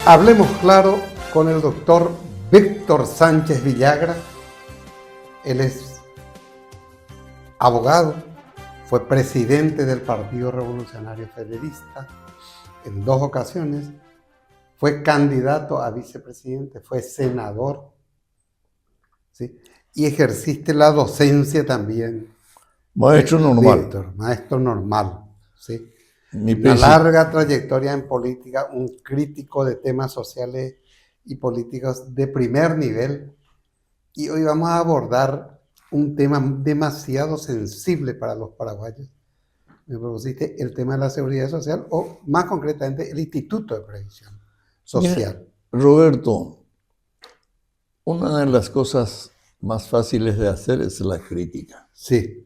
Hablemos claro con el doctor Víctor Sánchez Villagra. Él es abogado, fue presidente del Partido Revolucionario Federalista en 2 ocasiones, fue candidato a vicepresidente, fue senador, ¿sí? Y ejerciste la docencia también. Maestro normal. Víctor, maestro normal, ¿sí? Mi Una princip- larga trayectoria en política, un crítico de temas sociales y políticos de primer nivel. Y hoy vamos a abordar un tema demasiado sensible para los paraguayos. Me propusiste el tema de la seguridad social, o más concretamente el Instituto de Previsión Social. Mira, Roberto, una de las cosas más fáciles de hacer es la crítica. Sí,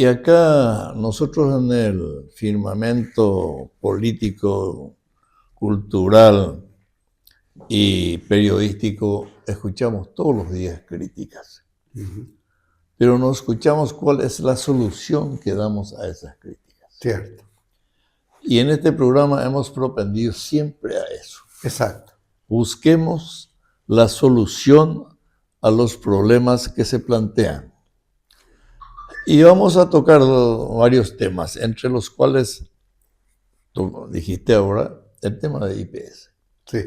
Y acá nosotros en el firmamento político, cultural y periodístico escuchamos todos los días críticas. Pero no escuchamos cuál es la solución que damos a esas críticas. cierto, Y en este programa hemos propendido siempre a eso. exacto. Busquemos la solución a los problemas que se plantean. Y vamos a tocar varios temas, entre los cuales, tú dijiste ahora, el tema de IPS. Sí,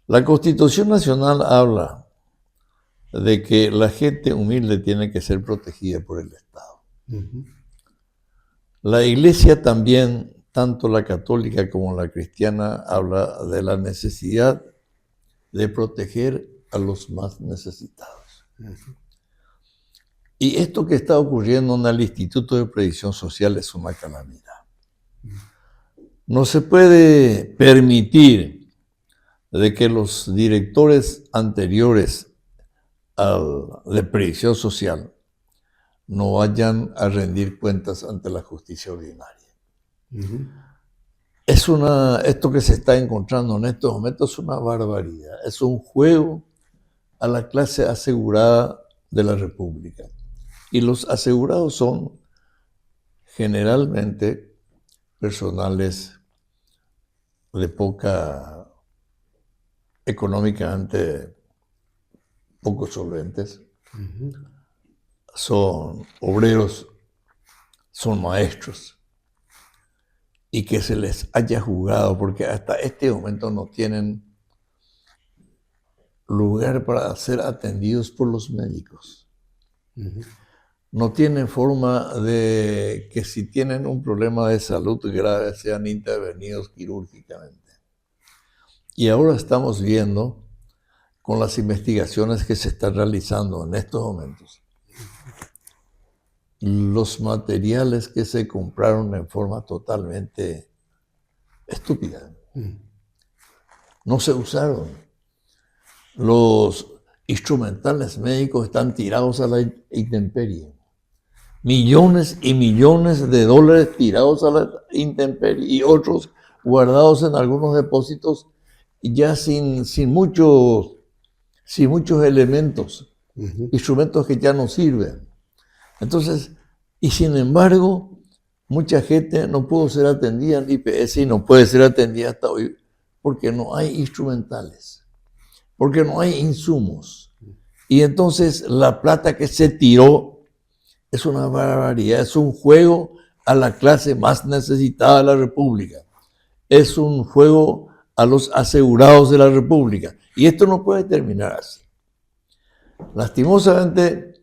La Constitución Nacional habla de que la gente humilde tiene que ser protegida por el Estado. La Iglesia también, tanto la católica como la cristiana, habla de la necesidad de proteger a los más necesitados. Y esto que está ocurriendo en el Instituto de Previsión Social es una calamidad. No se puede permitir de que los directores anteriores de Previsión Social no vayan a rendir cuentas ante la justicia ordinaria. Esto que se está encontrando en estos momentos es una barbaridad. Es un juego a la clase asegurada de la República. Y los asegurados son generalmente personales de poca, económicamente poco solventes. Son obreros, son maestros. Y que se les haya jugado, porque hasta este momento no tienen lugar para ser atendidos por los médicos. No tienen forma de que si tienen un problema de salud grave sean intervenidos quirúrgicamente. Y ahora estamos viendo, con las investigaciones que se están realizando en estos momentos, los materiales que se compraron en forma totalmente estúpida. No se usaron. Los instrumentales médicos están tirados a la intemperie. Millones y millones de dólares tirados a la intemperie y otros guardados en algunos depósitos ya sin muchos elementos, instrumentos que ya no sirven. Entonces, y sin embargo, mucha gente no pudo ser atendida en IPS y no puede ser atendida hasta hoy porque no hay instrumentales, porque no hay insumos. Y entonces la plata que se tiró es una barbaridad, es un juego a la clase más necesitada de la República. Es un juego a los asegurados de la República. Y esto no puede terminar así. Lastimosamente,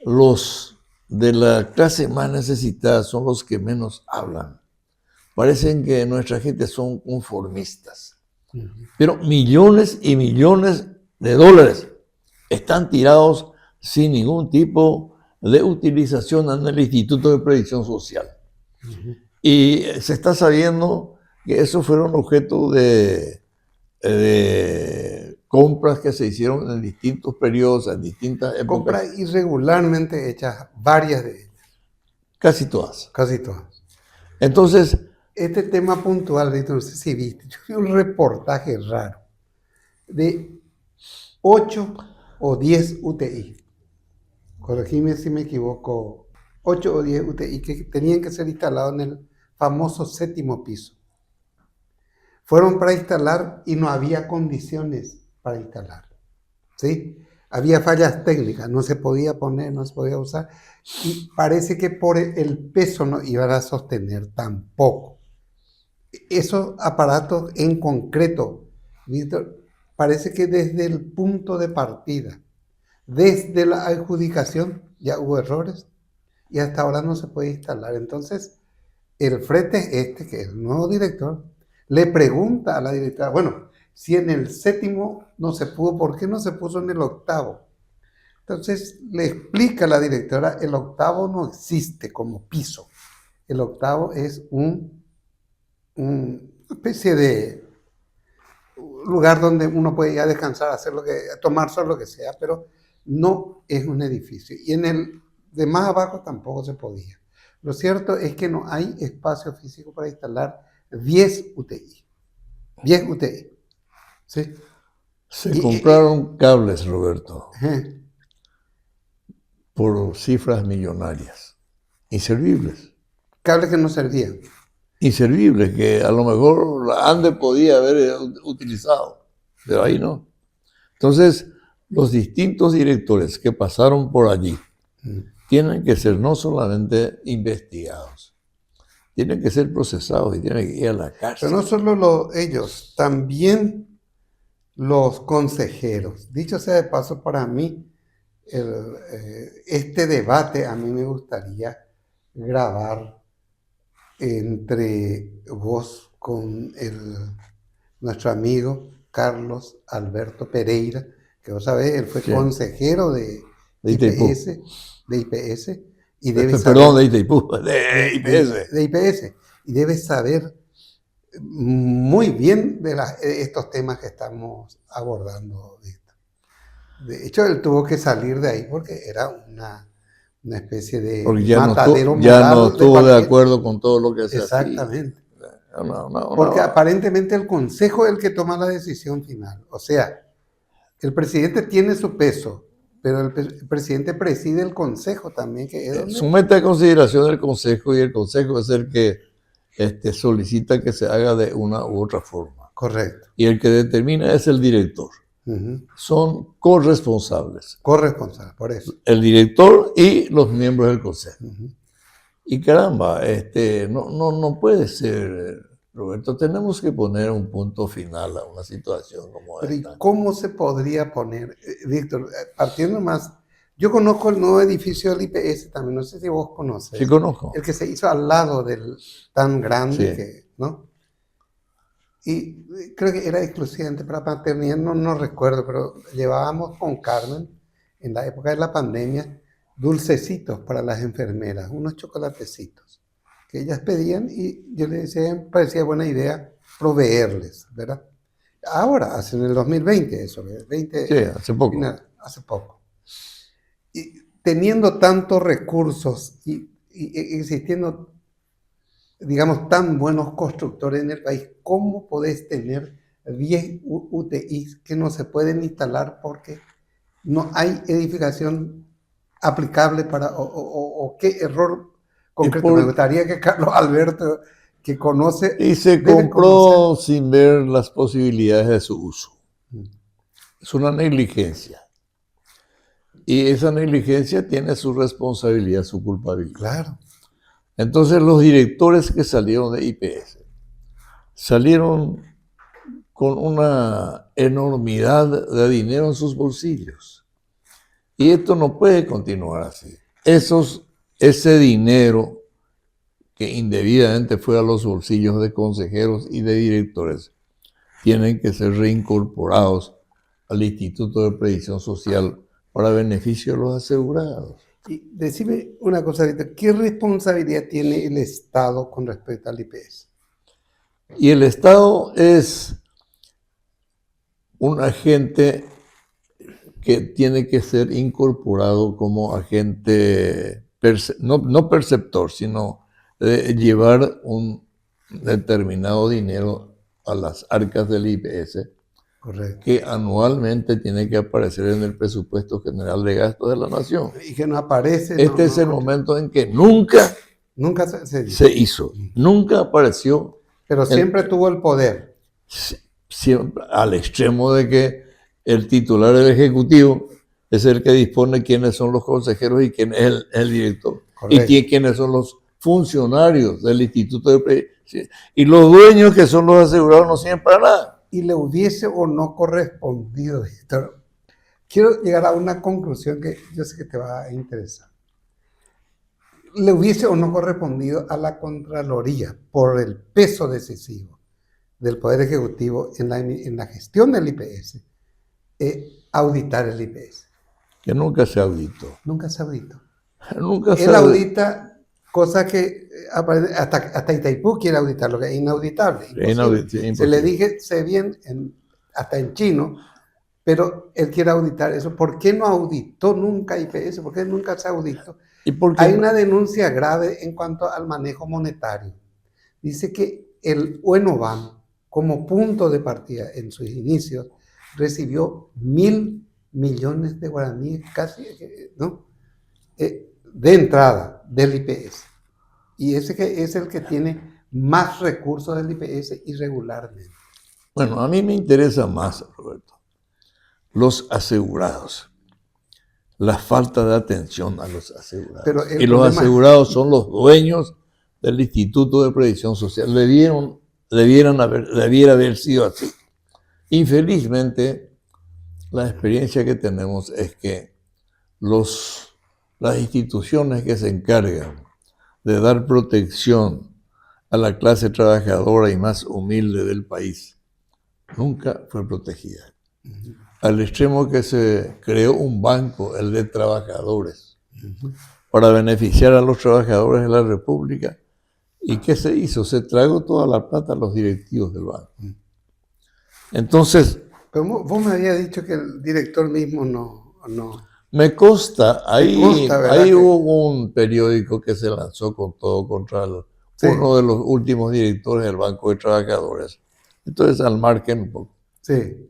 los de la clase más necesitada son los que menos hablan. Parecen que nuestra gente son conformistas. Pero millones y millones de dólares están tirados sin ningún tipo de utilización en el Instituto de Previsión Social. Y se está sabiendo que esos fueron objeto de compras que se hicieron en distintos periodos, en distintas épocas. Compras irregularmente hechas, varias de ellas. Casi todas. Casi todas. Entonces, este tema puntual, Víctor, no sé si viste, yo vi un reportaje raro de 8 o 10 UTI. Corregime si me equivoco, 8 o 10 UTI que tenían que ser instalados en el famoso 7º piso. fueron para instalar y no había condiciones para instalar, ¿sí? Había fallas técnicas, no se podía poner, no se podía usar, y parece que por el peso no iban a sostener tampoco. Esos aparatos en concreto, Víctor, parece que desde el punto de partida, desde la adjudicación, ya hubo errores y hasta ahora no se puede instalar. Entonces, el frete que es el nuevo director, le pregunta a la directora, bueno, si en el 7º no se pudo, ¿por qué no se puso en el 8º? Entonces le explica a la directora, el 8º no existe como piso. El 8º es una especie de lugar donde uno puede ir a descansar, tomar solo lo que sea, pero no es un edificio. Y en el de más abajo tampoco se podía. Lo cierto es que no hay espacio físico para instalar 10 UTI. 10 UTI. ¿Sí? Se compraron cables, Roberto, ¿Eh? por cifras millonarias, inservibles. Cables que no servían. Inservibles, que a lo mejor la ANDE podía haber utilizado, pero ahí no. Entonces, los distintos directores que pasaron por allí tienen que ser no solamente investigados, tienen que ser procesados y tienen que ir a la cárcel. Pero no solo ellos, también los consejeros. Dicho sea de paso, para mí, este debate a mí me gustaría grabar entre vos con nuestro amigo Carlos Alberto Pereira, que vos sabés, él fue consejero de IPS, y debe saber, perdón, de Itaipú, de IPS. De IPS, y debe saber muy bien de estos temas que estamos abordando. De hecho, él tuvo que salir de ahí porque era una especie de matadero moral. Ya no estuvo de acuerdo con todo lo que se hacía. Exactamente. Porque aparentemente el Consejo es el que toma la decisión final. O sea, el presidente tiene su peso, pero el presidente preside el Consejo también. Somete a consideración del Consejo y el Consejo es el que solicita que se haga de una u otra forma. Correcto. Y el que determina es el director. Son corresponsables. Corresponsables, por eso. El director y los miembros del consejo. Y caramba, no puede ser, Roberto. Tenemos que poner un punto final a una situación como esta. Pero ¿y cómo se podría poner, Víctor? Partiendo más, yo conozco el nuevo edificio del IPS también, no sé si vos conoces. Sí, conozco. El que se hizo al lado del tan grande, sí. ¿no? Y creo que era exclusivamente para maternidad, no recuerdo, pero llevábamos con Carmen, en la época de la pandemia, dulcecitos para las enfermeras, unos chocolatecitos, que ellas pedían y yo les decía, me parecía buena idea proveerles, ¿verdad? Ahora, en el 2020 eso, sí, hace poco. Hace poco. Y teniendo tantos recursos y existiendo, digamos, tan buenos constructores en el país, ¿cómo podés tener 10 UTIs que no se pueden instalar porque no hay edificación aplicable para, o qué error concreto? Me gustaría que Carlos Alberto, que conoce... Y se compró sin ver las posibilidades de su uso. Es una negligencia. Y esa negligencia tiene su responsabilidad, su culpabilidad. Claro. Entonces los directores que salieron de IPS salieron con una enormidad de dinero en sus bolsillos. Y esto no puede continuar así. Ese dinero que indebidamente fue a los bolsillos de consejeros y de directores tienen que ser reincorporados al Instituto de Previsión Social para beneficio de los asegurados. Y decime una cosa ahorita, ¿qué responsabilidad tiene el Estado con respecto al IPS? Y el Estado es un agente que tiene que ser incorporado como agente, no perceptor, sino de llevar un determinado dinero a las arcas del IPS. Correcto. Que anualmente tiene que aparecer en el presupuesto general de gastos de la nación. Y que no aparece. Este es el momento en que nunca se hizo, nunca apareció. Pero siempre tuvo el poder. siempre al extremo de que el titular del Ejecutivo es el que dispone quiénes son los consejeros y quién es el director. Correcto. Y quiénes son los funcionarios del Instituto de Previdencia. Y los dueños, que son los asegurados, no sirven para nada. Y le hubiese o no correspondido, Víctor. Quiero llegar a una conclusión que yo sé que te va a interesar. Le hubiese o no correspondido a la Contraloría por el peso decisivo del Poder Ejecutivo en la gestión del IPS, auditar el IPS. Que nunca se auditó. Nunca se auditó. Nunca Él audita cosas que hasta Itaipú quiere auditar, lo que es inauditable. Imposible. Se le dije, sé bien, hasta en chino, pero él quiere auditar eso. ¿Por qué no auditó nunca IPS? ¿Por qué nunca se auditó? ¿Y por qué? Hay una denuncia grave en cuanto al manejo monetario. Dice que el UENOVAM, como punto de partida en sus inicios, recibió 1.000 millones de guaraníes, casi, ¿no? De entrada del IPS. Y ese que es el que tiene más recursos del IPS irregularmente. Bueno, a mí me interesa más, Roberto, los asegurados. La falta de atención a los asegurados. Pero y los asegurados son los dueños del Instituto de Previsión Social. Debiera haber sido así. Infelizmente, la experiencia que tenemos es que las instituciones que se encargan de dar protección a la clase trabajadora y más humilde del país nunca fue protegida. Al extremo que se creó un banco, el de trabajadores, para beneficiar a los trabajadores de la República. ¿Y qué se hizo? Se tragó toda la plata a los directivos del banco. Entonces... Pero vos me habías dicho que el director mismo no... Me consta, ahí ¿verdad? hubo un periódico que se lanzó con todo contra uno de los últimos directores del Banco de Trabajadores. Entonces, al margen un poco. Sí.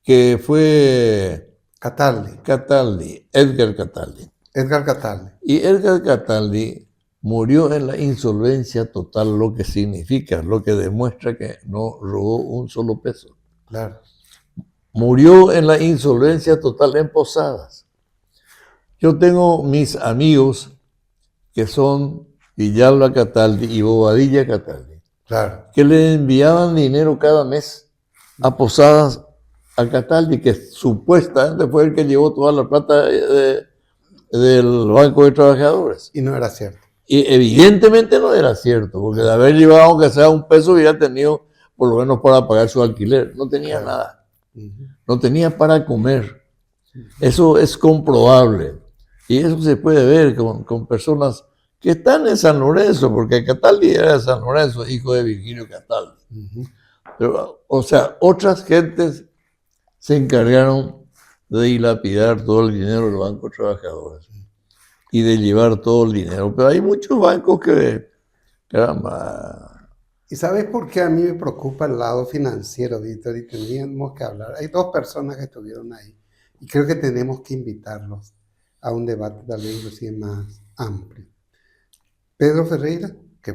Que fue Cataldi. Edgar Cataldi. Edgar Cataldi. Y Edgar Cataldi murió en la insolvencia total, lo que significa, lo que demuestra que no robó un solo peso. Claro. Murió en la insolvencia total en Posadas. Yo tengo mis amigos que son Villalba Cataldi y Bobadilla Cataldi, claro, que le enviaban dinero cada mes a Posadas a Cataldi, que supuestamente fue el que llevó toda la plata del Banco de Trabajadores. Y no era cierto. Y evidentemente no era cierto, porque de haber llevado, aunque sea un peso, hubiera tenido por lo menos para pagar su alquiler. No tenía nada. No tenía para comer. Eso es comprobable. Y eso se puede ver con personas que están en San Lorenzo, porque Cataldi era de San Lorenzo, hijo de Virgilio Cataldi. Pero, o sea, otras gentes se encargaron de dilapidar todo el dinero del Banco de Trabajadores y de llevar todo el dinero. Pero hay muchos bancos que, caramba... ¿Y sabes por qué a mí me preocupa el lado financiero, Víctor? Y teníamos que hablar. Hay dos personas que estuvieron ahí y creo que tenemos que invitarlos a un debate tal vez inclusive más amplio. Pedro Ferreira, que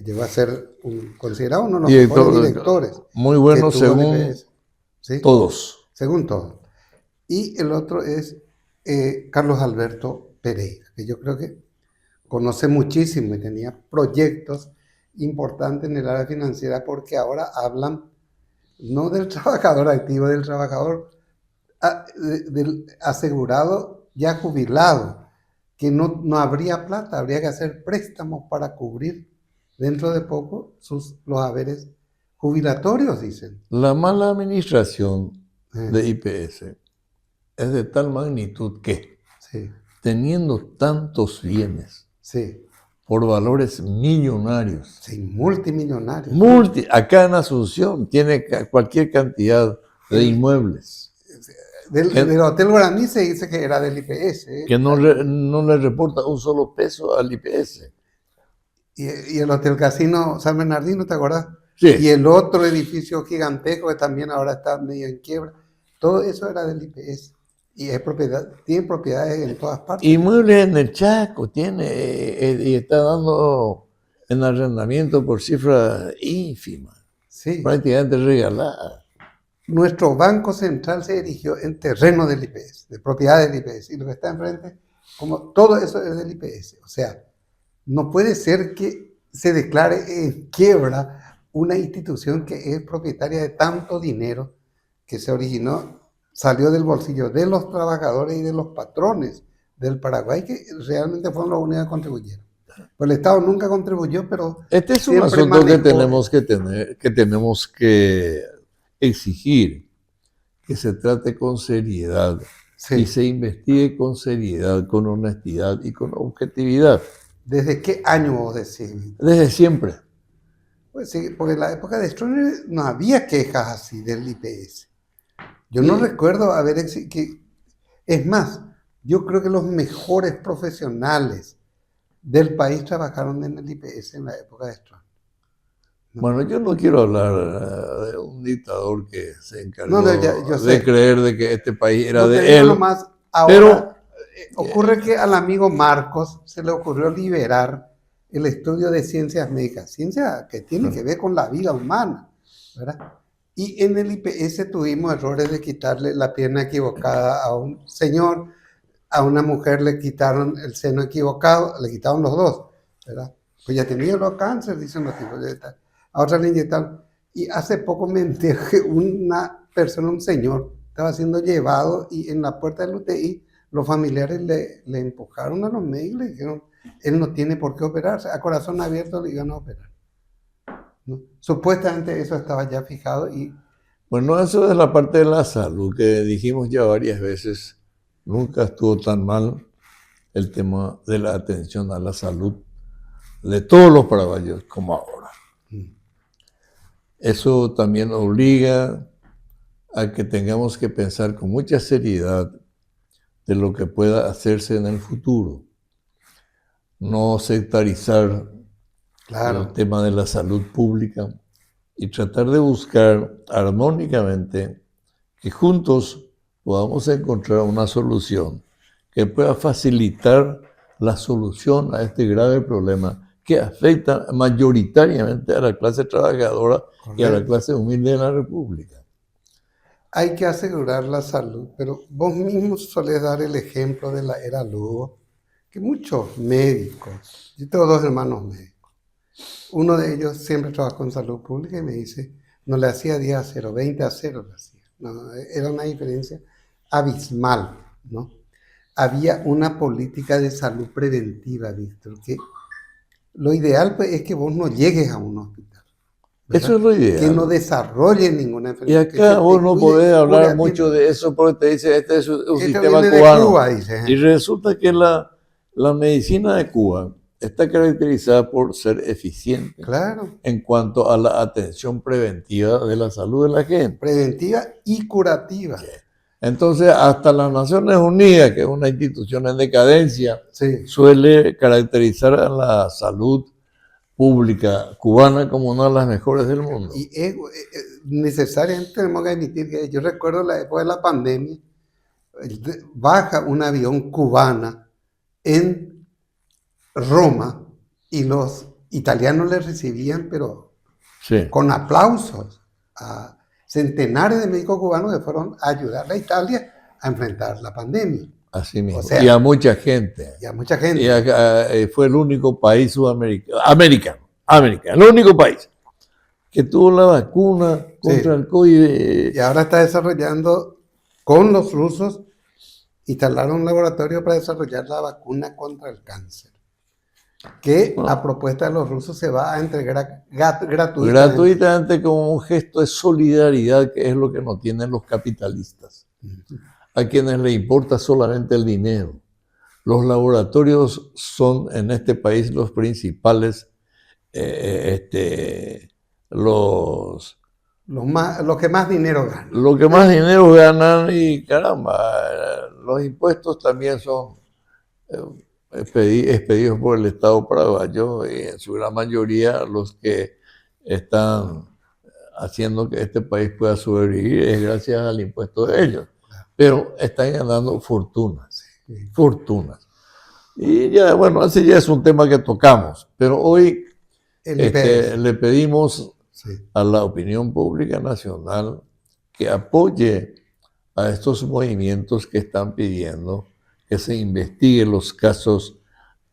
llegó a ser considerado uno de los mejores directores. Muy bueno según ¿sí? Todos. Según todos. Y el otro es Carlos Alberto Pereira, que yo creo que conoce muchísimo y tenía proyectos importante en el área financiera, porque ahora hablan no del trabajador activo, del trabajador del asegurado ya jubilado, que no habría plata, habría que hacer préstamos para cubrir dentro de poco los haberes jubilatorios, dicen. La mala administración de IPS es de tal magnitud que, teniendo tantos bienes, por valores millonarios. Sí, multimillonarios. Acá en Asunción tiene cualquier cantidad de inmuebles. Del Hotel Guaraní se dice que era del IPS. Que no le reporta un solo peso al IPS. Y el Hotel Casino San Bernardino, ¿te acuerdas? Sí. Y el otro edificio gigantesco que también ahora está medio en quiebra. Todo eso era del IPS. Y tiene propiedades en todas partes. Inmuebles en el Chaco tiene, y está dando en arrendamiento por cifras ínfimas. Sí. prácticamente regalada. Nuestro Banco Central se erigió en terreno del IPS, de propiedad del IPS, y lo que está enfrente, como todo eso es del IPS. O sea, no puede ser que se declare en quiebra una institución que es propietaria de tanto dinero que se originó, salió del bolsillo de los trabajadores y de los patrones del Paraguay, que realmente fueron los únicos que contribuyeron. Pues el Estado nunca contribuyó, pero Este es un siempre asunto que manejó. tenemos que exigir que se trate con seriedad y Sí. se investigue con seriedad, con honestidad y con objetividad. ¿Desde qué año vos decís? Desde siempre. Pues sí, porque en la época de Stroessner no había quejas así del IPS. Yo no recuerdo haber que es más, yo creo que los mejores profesionales del país trabajaron en el IPS en la época de Stroessner. Bueno, yo no quiero hablar de un dictador que se encargó yo de sé. creer de que este país era No te de digo él, nomás, ahora pero ocurre que al amigo Marcos se le ocurrió liberar el estudio de ciencias médicas, ciencia que tiene que ver con la vida humana, ¿verdad? Y en el IPS tuvimos errores de quitarle la pierna equivocada a un señor, a una mujer le quitaron el seno equivocado, le quitaron los dos, ¿verdad? Pues ya tenía los cánceres, dicen los tipos, a otra le inyectaron. Y hace poco me enteré que una persona, un señor, estaba siendo llevado y en la puerta del UTI los familiares le empujaron a los médicos y le dijeron, él no tiene por qué operarse, a corazón abierto le iban a operar, ¿no? Supuestamente eso estaba ya fijado y... Bueno, eso es la parte de la salud que dijimos ya varias veces. Nunca estuvo tan mal el tema de la atención a la salud de todos los paraguayos como ahora. Eso también obliga a que tengamos que pensar con mucha seriedad de lo que pueda hacerse en el futuro. No sectarizar el tema de la salud pública y tratar de buscar armónicamente que juntos podamos encontrar una solución que pueda facilitar la solución a este grave problema que afecta mayoritariamente a la clase trabajadora y a la clase humilde de la República. Hay que asegurar la salud, pero vos mismo solés dar el ejemplo de la era Lugo, que muchos médicos, yo tengo dos hermanos médicos, uno de ellos siempre trabajó en salud pública y me dice, no le hacía 10-0, 20-0 le hacía, no, era una diferencia abismal, ¿no? Había una política de salud preventiva, Víctor, que lo ideal pues, es que vos no llegues a un hospital, ¿verdad? Eso es lo ideal. Que no desarrolle ninguna enfermedad. Y acá vos no podés hablar mucho de eso porque te dice, este es un sistema cubano. Cuba, dice. Y resulta que la medicina de Cuba está caracterizada por ser eficiente en cuanto a la atención preventiva de la salud de la gente. Preventiva y curativa. Entonces, hasta las Naciones Unidas, que es una institución en decadencia, suele caracterizar a la salud pública cubana como una de las mejores del mundo. Y necesariamente tenemos que admitir que yo recuerdo la época de la pandemia, baja un avión cubana en Roma y los italianos le recibían, pero con aplausos, a centenares de médicos cubanos que fueron a ayudar a Italia a enfrentar la pandemia. Así mismo. O sea, y a mucha gente. Y a mucha gente. Y fue el único país sudamericano, el único país que tuvo la vacuna contra el COVID. Y ahora está desarrollando con los rusos, instalaron un laboratorio para desarrollar la vacuna contra el cáncer, que a propuesta de los rusos se va a entregar gratuitamente como un gesto de solidaridad, que es lo que no tienen los capitalistas, a quienes les importa solamente el dinero. Los laboratorios son en este país los principales, los que más dinero ganan. Los que más dinero ganan y caramba, los impuestos también son expedidos por el Estado paraguayo y en su gran mayoría los que están haciendo que este país pueda sobrevivir es gracias al impuesto de ellos. Pero están ganando fortunas. Y ya, bueno, ese ya es un tema que tocamos, pero hoy le pedimos Sí, a la opinión pública nacional que apoye a estos movimientos que están pidiendo que se investiguen los casos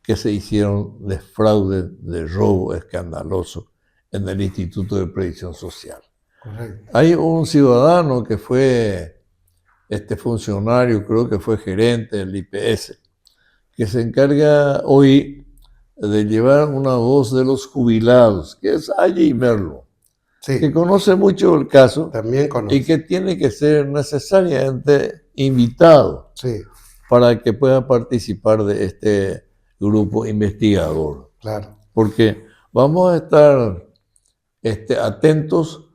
que se hicieron de fraude, de robo escandaloso en el Instituto de Previsión Social. correcto. Hay un ciudadano que fue funcionario, creo que fue gerente del IPS, que se encarga hoy de llevar una voz de los jubilados, que es Allí Merlo, que Sí, conoce mucho el caso también y conoce. que tiene que ser necesariamente invitado Sí, para que pueda participar de este grupo investigador. claro. Porque vamos a estar atentos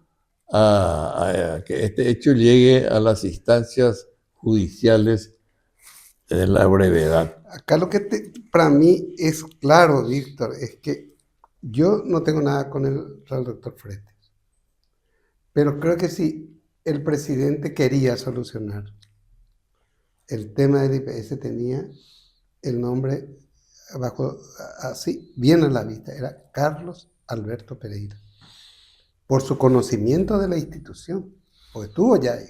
a que este hecho llegue a las instancias judiciales en la brevedad. Acá lo que para mí es claro, Víctor, es que yo no tengo nada con el doctor Fretes, pero creo que si el presidente quería solucionar el tema del IPS, tenía el nombre abajo, así, bien a la vista, era Carlos Alberto Pereira, por su conocimiento de la institución, porque estuvo ya ahí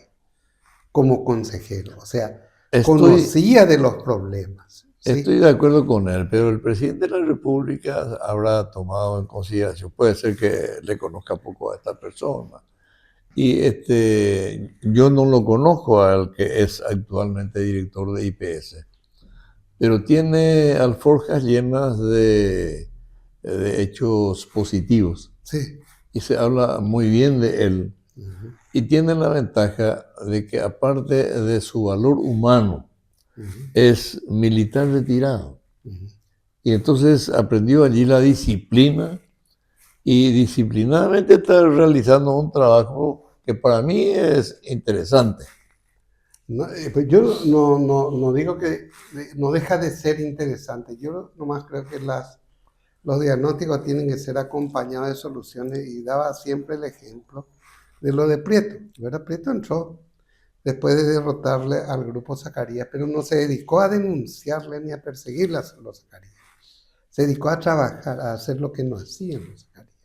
como consejero, o sea, Estoy, conocía de los problemas, estoy ¿sí? de acuerdo con él, pero el presidente de la República habrá tomado en consideración, puede ser que le conozca poco a esta persona. Y yo no lo conozco al que es actualmente director de IPS, pero tiene alforjas llenas de hechos positivos Sí. y se habla muy bien de él. Uh-huh. Y tiene la ventaja de que aparte de su valor humano, Uh-huh. es militar retirado. Uh-huh. Y entonces aprendió allí la disciplina y disciplinadamente está realizando un trabajo que para mí es interesante. No, pues yo no digo que no deja de ser interesante. Yo nomás creo que los diagnósticos tienen que ser acompañados de soluciones y daba siempre el ejemplo de lo de Prieto. ¿Verdad? Prieto entró después de derrotarle al grupo Zacarías, pero no se dedicó a denunciarle ni a perseguirle a los Zacarías. Se dedicó a trabajar, a hacer lo que no hacían los Zacarías,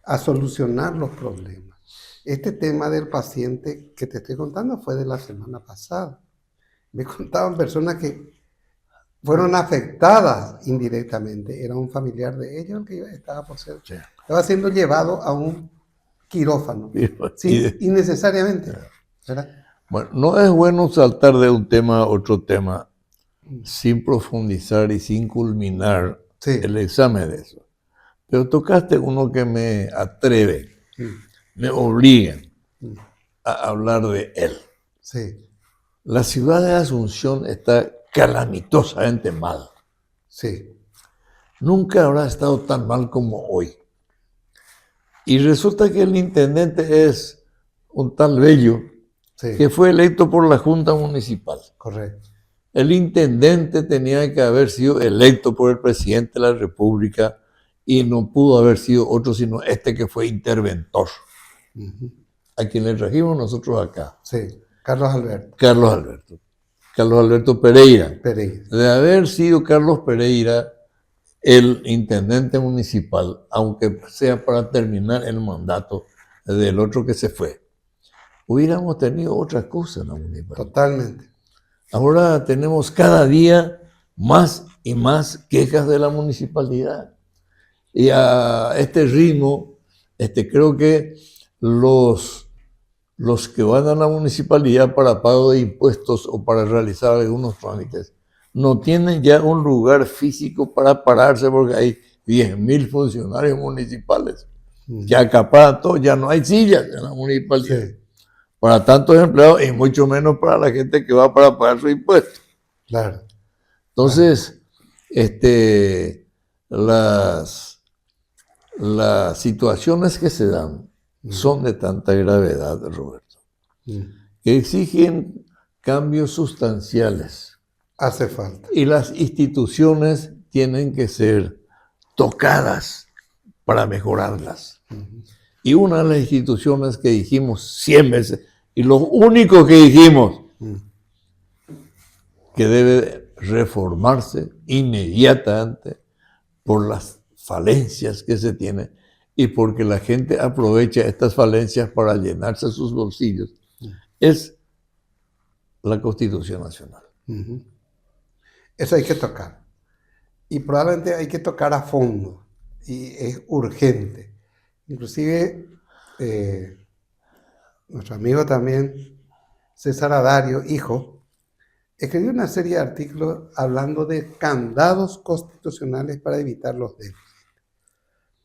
a solucionar los problemas. Este tema del paciente que te estoy contando fue de la semana pasada. Me contaban personas que fueron afectadas indirectamente. Era un familiar de ellos el que estaba por ser, estaba siendo llevado a un quirófano, sin, innecesariamente, ¿verdad? Bueno, no es bueno saltar de un tema a otro tema sin profundizar y sin culminar Sí. el examen de eso. Pero tocaste uno que me atreve, me obliga a hablar de él. Sí. La ciudad de Asunción está calamitosamente mal. Sí. Nunca habrá estado tan mal como hoy. Y resulta que el intendente es un tal Bello, Sí. que fue electo por la Junta Municipal. Correcto. El intendente tenía que haber sido electo por el presidente de la República y no pudo haber sido otro sino este que fue interventor, a quien le trajimos nosotros acá. Sí, Carlos Alberto. Carlos Alberto. Carlos Alberto Pereira. Pereira. De haber sido Carlos Pereira el intendente municipal, aunque sea para terminar el mandato del otro que se fue, hubiéramos tenido otra cosa en la municipalidad. Totalmente. Ahora tenemos cada día más y más quejas de la municipalidad. Y a este ritmo, creo que los que van a la municipalidad para pago de impuestos o para realizar algunos trámites no tienen ya un lugar físico para pararse porque hay 10.000 funcionarios municipales que acaparan todo, ya no hay sillas en la municipalidad. Sí. Para tantos empleados y mucho menos para la gente que va para pagar su impuesto. Claro. Entonces, las situaciones que se dan son de tanta gravedad, Roberto, que exigen cambios sustanciales. Hace falta. Y las instituciones tienen que ser tocadas para mejorarlas. Y una de las instituciones que dijimos 100 veces, y lo único que dijimos, que debe reformarse inmediatamente por las falencias que se tienen, y porque la gente aprovecha estas falencias para llenarse sus bolsillos, es la Constitución Nacional. Ujú. Eso hay que tocar. Y probablemente hay que tocar a fondo. Y es urgente. Inclusive, nuestro amigo también, César Adario, hijo, escribió una serie de artículos hablando de candados constitucionales para evitar los déficits.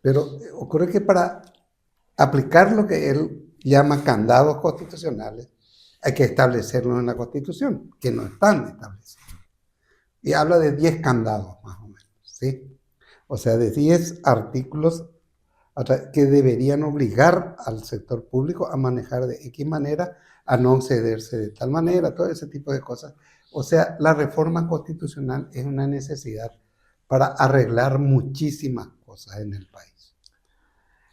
Pero ocurre que para aplicar lo que él llama candados constitucionales, hay que establecerlo en la Constitución, que no están establecidos. Y habla de 10 candados, más o menos, ¿sí? O sea, de 10 artículos que deberían obligar al sector público a manejar de X manera, a no cederse de tal manera, todo ese tipo de cosas. O sea, la reforma constitucional es una necesidad para arreglar muchísimas cosas en el país.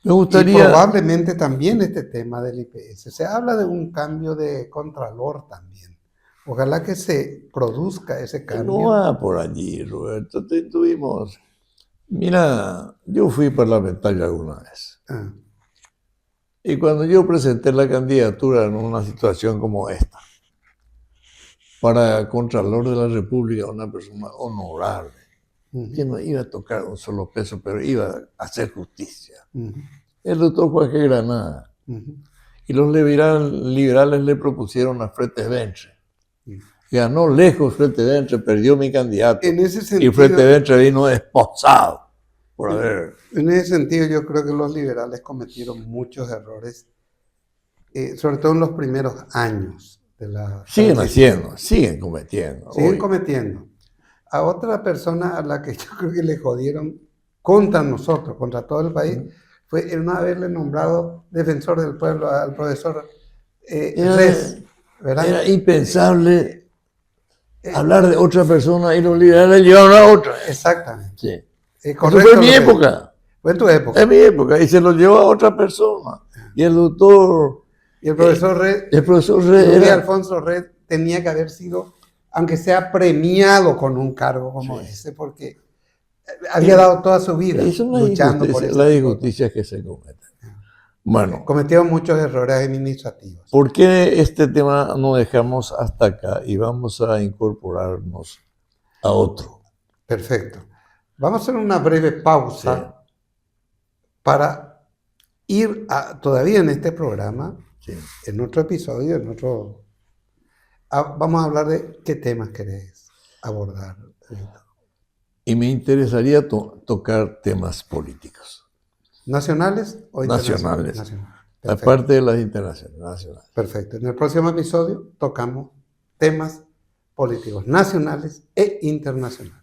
Me gustaría... Y probablemente también este tema del IPS. Se habla de un cambio de contralor también. Ojalá que se produzca ese cambio. No va por allí, Roberto. Tuvimos... Mira, yo fui parlamentario alguna vez. Y cuando yo presenté la candidatura en una situación como esta, para Contralor de la República, una persona honorable, que no iba a tocar un solo peso, pero iba a hacer justicia. El doctor Joaquín Granada. Y los liberales le propusieron a Frete Ventre. Ganó lejos Frete Ventre, perdió mi candidato. En ese sentido, y Frete Ventre vino esposado por haber... En ese sentido, yo creo que los liberales cometieron muchos errores, sobre todo en los primeros años de la... Siguen haciendo, siguen cometiendo. Siguen cometiendo. A otra persona a la que yo creo que le jodieron contra nosotros, contra todo el país, fue el no haberle nombrado defensor del pueblo al profesor Res, ¿verdad? Era impensable hablar de otra persona y los liberales llevaron a otra. Exactamente. Sí. Eso fue en mi época. Fue en tu época. En mi época, y se lo llevó a otra persona. Y el doctor... Y el profesor Red, Luis Alfonso Red, tenía que haber sido, aunque sea premiado con un cargo como ese, porque había dado toda su vida luchando por eso. La injusticia que se comete. Bueno, cometieron muchos errores administrativos. ¿Por qué este tema no dejamos hasta acá y vamos a incorporarnos a otro? Perfecto. Vamos a hacer una breve pausa para ir todavía en este programa, en otro episodio, vamos a hablar de qué temas querés abordar. Y me interesaría tocar temas políticos. ¿Nacionales o internacionales? Nacionales. Aparte de las internacionales. Perfecto. En el próximo episodio tocamos temas políticos nacionales e internacionales.